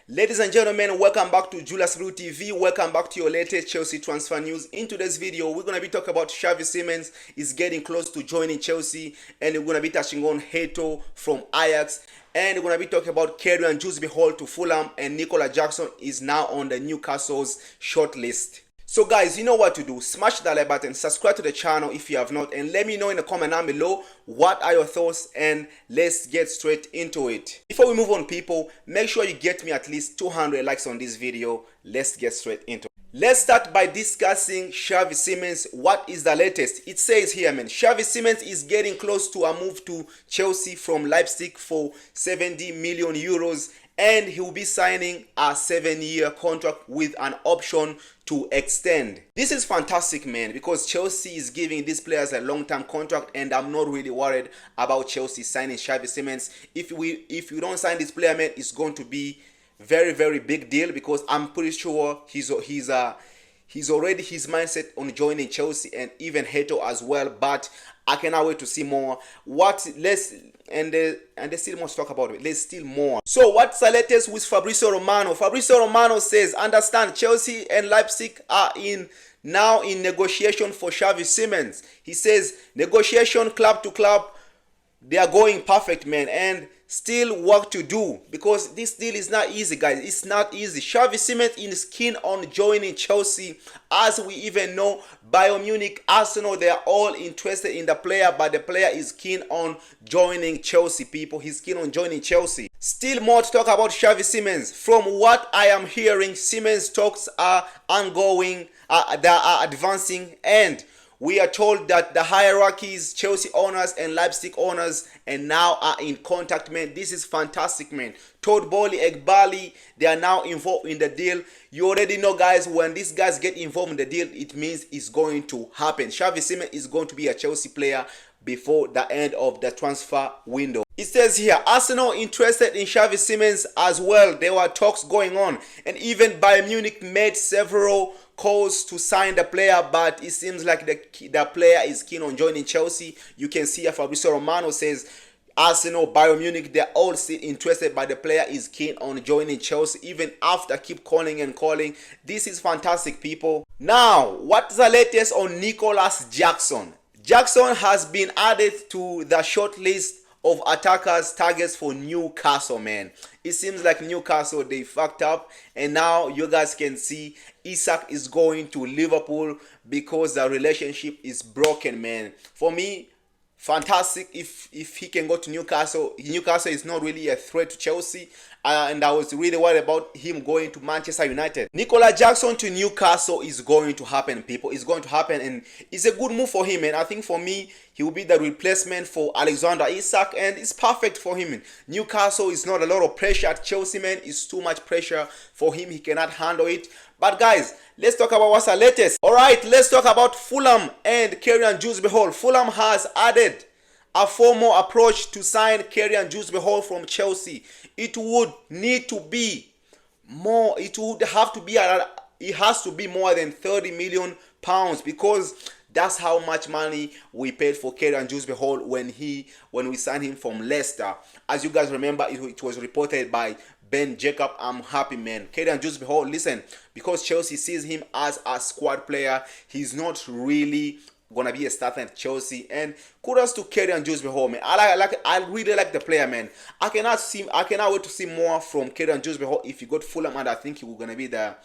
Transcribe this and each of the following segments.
Ladies and gentlemen, welcome back to Julius Blue TV. Welcome back to your latest Chelsea transfer news. In today's video, we're going to be talking about Xavi Simons is getting close to joining Chelsea, and we're going to be touching on Hato from Ajax, and we're going to be talking about Dewsbury-Hall to Fulham, and Nicolas Jackson is now on the Newcastle's shortlist. So guys, you know what to do. Smash that like button, subscribe to the channel if you have not, and let me know in the comment down below what are your thoughts, and let's get straight into it. Before we move on, people, make sure you get me at least 200 likes on this video. Let's get straight into it. Let's start by discussing Xavi Simons. What is the latest? It says here, man, Xavi Simons is getting close to a move to Chelsea from Leipzig for 70 million euros, and he will be signing a 7-year contract with an option to extend. This is fantastic, man, because Chelsea is giving these players a long-term contract, and I'm not really worried about Chelsea signing Xavi Simons. If we don't sign this player, man, it's going to be very big deal, because I'm pretty sure he's already his mindset on joining Chelsea, and even Hato as well. But I cannot wait to see more. There's still more to talk about it. Let's still more. So what's the latest with Fabrizio Romano? Fabrizio Romano says, understand, Chelsea and Leipzig are now in negotiation for Xavi Simons. He says negotiation club to club, they are going perfect, man, and still work to do, because this deal is not easy, guys. It's not easy. Xavi Simons is keen on joining Chelsea. As we even know, Bayern Munich, Arsenal, they are all interested in the player, but the player is keen on joining Chelsea, people. He's keen on joining Chelsea. Still more to talk about Xavi Simons. From what I am hearing, Simons talks are ongoing, they are advancing, and we are told that the hierarchies, Chelsea owners and Leipzig owners, and now are in contact, man. This is fantastic, man. BOEHLY, egbahli, they are now involved in the deal. You already know, guys, when these guys get involved in the deal, it means it's going to happen. Xavi Simons is going to be a Chelsea player before the end of the transfer window. It says here, Arsenal interested in Xavi Simons as well. There were talks going on, and even Bayern Munich made several calls to sign the player, but it seems like the player is keen on joining Chelsea. You can see Fabrizio Romano says Arsenal, Bayern Munich, they're all still interested, but the player is keen on joining Chelsea even after keep calling and calling. This is fantastic, people. Now, what's the latest on Nicolas Jackson? Jackson has been added to the short list of attackers targets for Newcastle, man. It seems like Newcastle, they fucked up, and now you guys can see Isak is going to Liverpool because the relationship is broken, man. For me, fantastic if he can go to Newcastle. Newcastle is not really a threat to Chelsea, and I was really worried about him going to Manchester United. Nicolas Jackson to Newcastle is going to happen, people. It's going to happen, and it's a good move for him, and I think for me, he will be the replacement for Alexander Isak, and it's perfect for him. Newcastle is not a lot of pressure at Chelsea, man. It's too much pressure for him. He cannot handle it. But guys, let's talk about what's the latest. Alright, let's talk about Fulham and Dewsbury-Hall. Fulham has added a formal approach to sign Dewsbury-Hall from Chelsea. It would need to be more, it has to be more than 30 million pounds, because that's how much money we paid for Dewsbury-Hall when we signed him from Leicester. As you guys remember, it was reported by Ben Jacob. I'm happy, man. Dewsbury-Hall, listen, because Chelsea sees him as a squad player, he's not really gonna be a starter at Chelsea. And kudos to Dewsbury-Hall, man. I really like the player, man. I cannot wait to see more from Dewsbury-Hall if he got Fulham, and I think he was gonna be their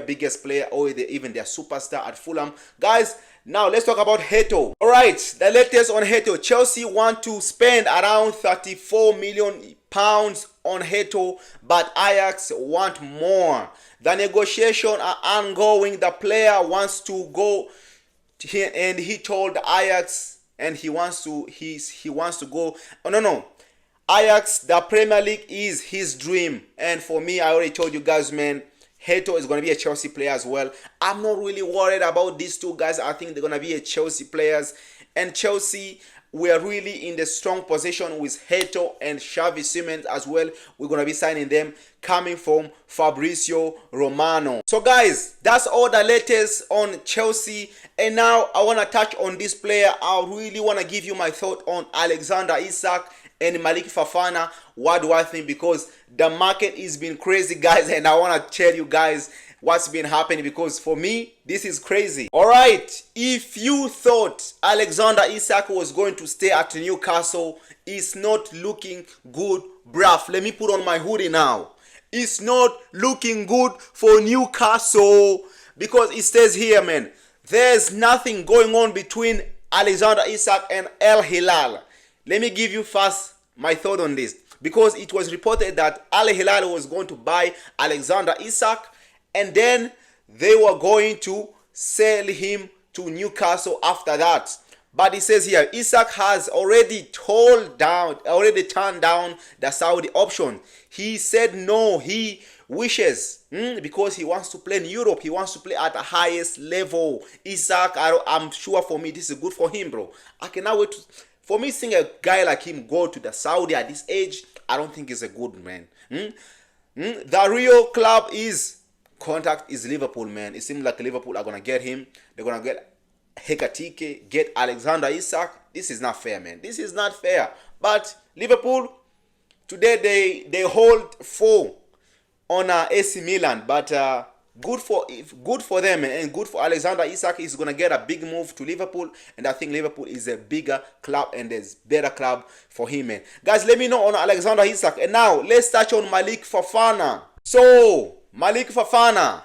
biggest player, or even their superstar at Fulham. Guys, now let's talk about Hato. Alright, the latest on Hato. Chelsea want to spend around 34 million pounds on Hato, but Ajax want more. The negotiations are ongoing. The player wants to go, and he told Ajax, and he wants to go. Oh, no. Ajax, the Premier League is his dream, and for me, I already told you guys, man, Hato is going to be a Chelsea player as well. I'm not really worried about these two guys. I think they're going to be a Chelsea players, and Chelsea, we are really in the strong position with Hato and Xavi Simons as well. We're going to be signing them, coming from Fabrizio Romano. So guys, that's all the latest on Chelsea. And now I want to touch on this player. I really want to give you my thought on Alexander Isak and Malick Fofana. What do I think? Because the market is been crazy, guys, and I want to tell you guys what's been happening, because for me this is crazy. All right, if you thought Alexander Isak was going to stay at Newcastle, it's not looking good, bruv. Let me put on my hoodie now. It's not looking good for Newcastle, because it says here, man, there's nothing going on between Alexander Isak and Al Hilal. Let me give you first my thought on this, because it was reported that Al Hilal was going to buy Alexander Isak, and then they were going to sell him to Newcastle after that. But it says here, Isak has already turned down the Saudi option. He said no, he wishes, because he wants to play in Europe. He wants to play at the highest level. Isak, I'm sure for me, this is good for him, bro. I cannot wait for me seeing a guy like him go to the Saudi at this age. I don't think he's a good man. The real club is contact is Liverpool, man. It seems like Liverpool are gonna get him. They're gonna get Hekatike, get Alexander Isak. This is not fair, man. This is not fair. But Liverpool today they hold 4 on AC Milan, but good for them, and good for Alexander Isak. Is gonna get a big move to Liverpool, and I think Liverpool is a bigger club and there's better club for him, man. Guys, let me know on Alexander Isak. And now let's touch on Malick Fofana. So Malick Fofana.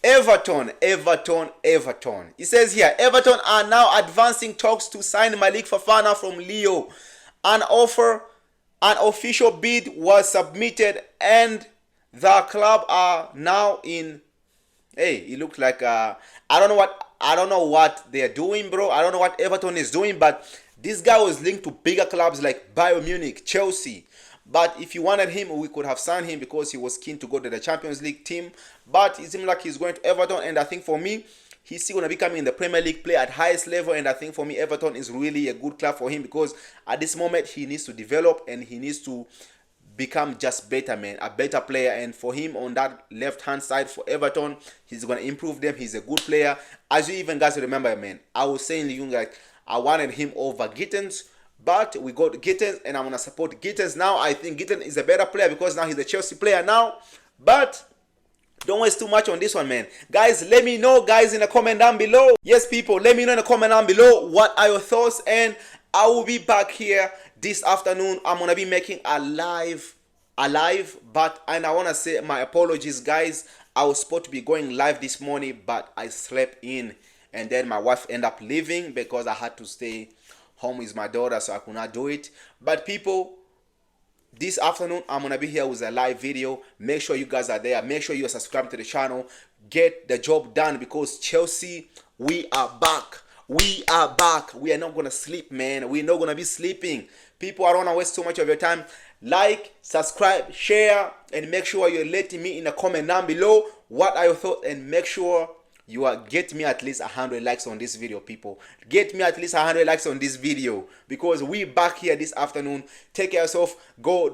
Everton. It says here, Everton are now advancing talks to sign Malick Fofana from Lyon. An official bid was submitted, and the club are now in. Hey, it looks like I don't know what they are doing, bro. I don't know what Everton is doing, but this guy was linked to bigger clubs like Bayern Munich, Chelsea. But if you wanted him, we could have signed him because he was keen to go to the Champions League team. But it seems like he's going to Everton, and I think for me, he's still going to be coming in the Premier League, play at highest level. And I think for me, Everton is really a good club for him, because at this moment, he needs to develop and he needs to become just better, man, a better player. And for him on that left-hand side for Everton, he's going to improve them. He's a good player. As you even guys remember, man, I was saying to you, like, I wanted him over Gittins. But we got Gittins, and I'm going to support Gittins now. I think Gittins is a better player because now he's a Chelsea player now. But don't waste too much on this one, man. Guys, let me know, guys, in the comment down below. Yes, people, let me know in the comment down below what are your thoughts. And I will be back here this afternoon. I'm going to be making a live. But I want to say my apologies, guys. I was supposed to be going live this morning, but I slept in. And then my wife ended up leaving because I had to stay home with my daughter, so I could not do it. But people, this afternoon I'm gonna be here with a live video. Make sure you guys are there. Make sure you are subscribed to the channel. Get the job done, because Chelsea, we are back. We are back. We are not gonna sleep, man. We're not gonna be sleeping. People, I don't wanna waste too much of your time. Like, subscribe, share, and make sure you're letting me in the comment down below what are your thoughts, and make sure you are get me at least 100 likes on this video, people. Get me at least 100 likes on this video, because we back here this afternoon. Take care of yourself. Go